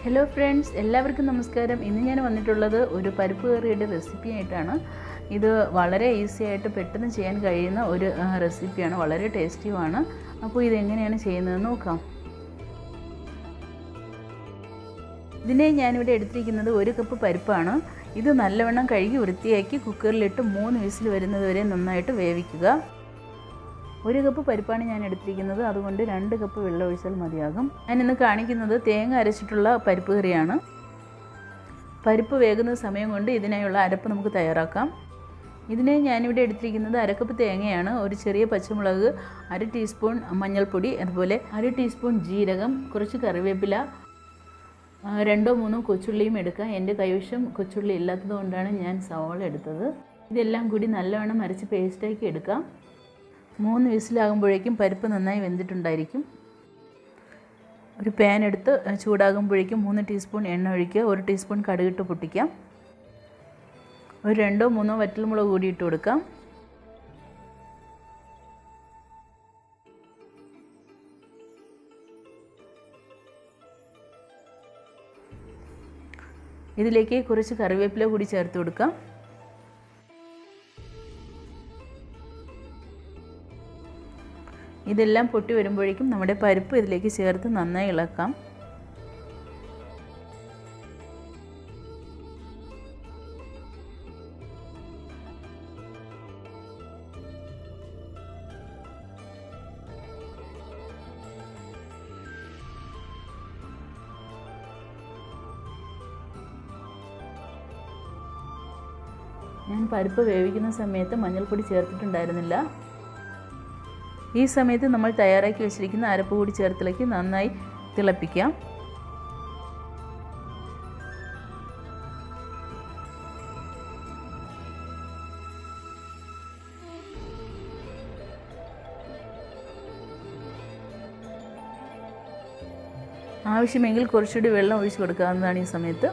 Hello friends, എല്ലാവർക്കും നമസ്കാരം. ഇന്ന് ഞാൻ വന്നിട്ടുള്ളത് ഒരു പരിപ്പ് കറിയുടെ റെസിപ്പി ആയിട്ടാണ്. ഇത് വളരെ ഈസി ആയിട്ട് പെട്ടെന്ന് ചെയ്യാൻ കഴിയുന്ന ഒരു റെസിപ്പിയാണ്, വളരെ ടേസ്റ്റിയുമാണ്. അപ്പോൾ ഇതെങ്ങനെയാണ് ചെയ്യുന്നതെന്ന് നോക്കാം. ഇതിനെ ഞാനിവിടെ എടുത്തിരിക്കുന്നത് 1 കപ്പ് പരിപ്പാണ്. ഇത് നല്ലവണ്ണം കഴുകി വൃത്തിയാക്കി കുക്കറിലിട്ട് 3 വിസിൽ വരുന്നത് വരെ നന്നായിട്ട് വേവിക്കുക. 1 കപ്പ് പരിപ്പാണ് ഞാൻ എടുത്തിരിക്കുന്നത്, അതുകൊണ്ട് 2 കപ്പ് വെള്ളം ഒഴിച്ചാൽ മതിയാകും. ഞാനിന്ന് കാണിക്കുന്നത് തേങ്ങ അരച്ചിട്ടുള്ള പരിപ്പ് കറിയാണ്. പരിപ്പ് വേകുന്ന സമയം കൊണ്ട് ഇതിനായുള്ള അരപ്പ് നമുക്ക് തയ്യാറാക്കാം. ഇതിനെ ഞാനിവിടെ എടുത്തിരിക്കുന്നത് 1/2 കപ്പ് തേങ്ങയാണ്, ഒരു ചെറിയ പച്ചമുളക്, 1/2 ടീസ്പൂൺ മഞ്ഞൾപ്പൊടി, അതുപോലെ 1/2 ടീസ്പൂൺ ജീരകം, കുറച്ച് കറിവേപ്പില, 2-3 കൊച്ചുള്ളിയും എടുക്കാം. എൻ്റെ കൈവശം കൊച്ചുള്ളി ഇല്ലാത്തത് കൊണ്ടാണ് ഞാൻ സവാള എടുത്തത്. ഇതെല്ലാം കൂടി നല്ലവണ്ണം അരച്ച് പേസ്റ്റാക്കി എടുക്കാം. 3 വിസിലാകുമ്പോഴേക്കും പരിപ്പ് നന്നായി വെന്തിട്ടുണ്ടായിരിക്കും. ഒരു പാൻ എടുത്ത് ചൂടാകുമ്പോഴേക്കും 3 ടീസ്പൂൺ എണ്ണ ഒഴിക്കുക. 1 ടീസ്പൂൺ കടുകിട്ട് പൊട്ടിക്കാം. ഒരു 2-3 വറ്റൽമുളക് കൂടി ഇട്ട് കൊടുക്കാം. ഇതിലേക്ക് കുറച്ച് കറിവേപ്പില കൂടി ചേർത്ത് കൊടുക്കാം. ഇതെല്ലാം പൊട്ടി വരുമ്പോഴേക്കും നമ്മുടെ പരിപ്പ് ഇതിലേക്ക് ചേർത്ത് നന്നായി ഇളക്കാം. ഞാൻ പരിപ്പ് വേവിക്കുന്ന സമയത്ത് മഞ്ഞൾപ്പൊടി ചേർത്തിട്ടുണ്ടായിരുന്നില്ല. ഈ സമയത്ത് നമ്മൾ തയ്യാറാക്കി വെച്ചിരിക്കുന്ന അരപ്പ് കൂടി ചേർത്തിലേക്ക് നന്നായി തിളപ്പിക്കാം. ആവശ്യമെങ്കിൽ കുറച്ചുകൂടി വെള്ളം ഒഴിച്ചു കൊടുക്കാവുന്നതാണ് ഈ സമയത്ത്.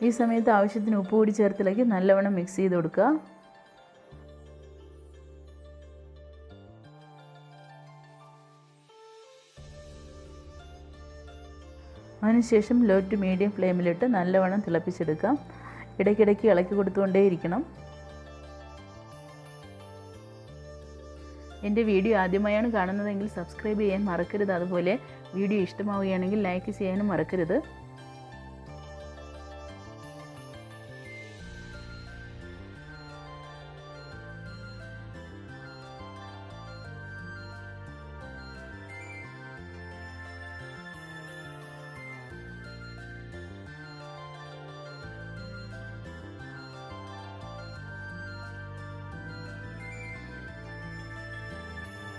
ഈ സമയത്ത് ആവശ്യത്തിന് ഉപ്പ് കൂടി ചേർത്തിലേക്ക് നല്ലവണ്ണം മിക്സ് ചെയ്ത് കൊടുക്കുക. അതിനുശേഷം ലോ ടു മീഡിയം ഫ്ലെയിമിലിട്ട് നല്ലവണ്ണം തിളപ്പിച്ചെടുക്കാം. ഇടയ്ക്കിടയ്ക്ക് ഇളക്കി കൊടുത്തുകൊണ്ടേയിരിക്കണം. എൻ്റെ വീഡിയോ ആദ്യമായാണ് കാണുന്നതെങ്കിൽ സബ്സ്ക്രൈബ് ചെയ്യാൻ മറക്കരുത്. അതുപോലെ വീഡിയോ ഇഷ്ടമാവുകയാണെങ്കിൽ ലൈക്ക് ചെയ്യാനും മറക്കരുത്.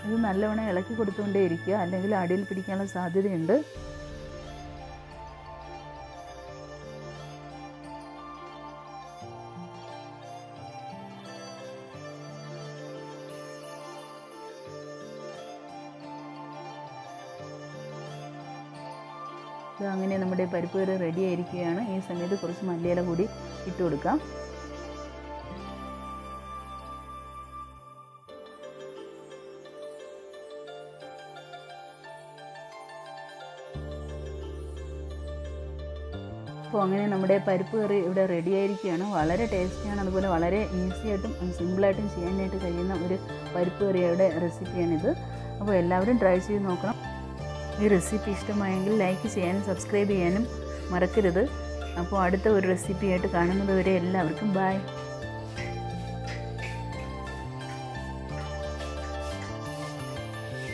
ഇത് നല്ലവണ്ണം ഇളക്കി കൊടുത്തുകൊണ്ടേ ഇരിക്കുക, അല്ലെങ്കിൽ അടിയിൽ പിടിക്കാനുള്ള സാധ്യതയുണ്ട്. അങ്ങനെ നമ്മുടെ പരിപ്പ് കറി റെഡി ആയിരിക്കുകയാണ്. ഈ സമയത്ത് കുറച്ച് മല്ലിയില കൂടി ഇട്ട് കൊടുക്കാം. അപ്പോൾ അങ്ങനെ നമ്മുടെ പരിപ്പ് കറി ഇവിടെ റെഡി ആയിരിക്കുകയാണ്. വളരെ ടേസ്റ്റിയാണ്, അതുപോലെ വളരെ ഈസിയായിട്ടും സിമ്പിളായിട്ടും ചെയ്യാനായിട്ട് കഴിയുന്ന ഒരു പരിപ്പ് കറിയുടെ റെസിപ്പിയാണിത്. അപ്പോൾ എല്ലാവരും ട്രൈ ചെയ്ത് നോക്കണം. ഈ റെസിപ്പി ഇഷ്ടമായെങ്കിൽ ലൈക്ക് ചെയ്യാനും സബ്സ്ക്രൈബ് ചെയ്യാനും മറക്കരുത്. അപ്പോൾ അടുത്ത ഒരു റെസിപ്പിയായിട്ട് കാണുന്നത് വരെ എല്ലാവർക്കും ബൈ.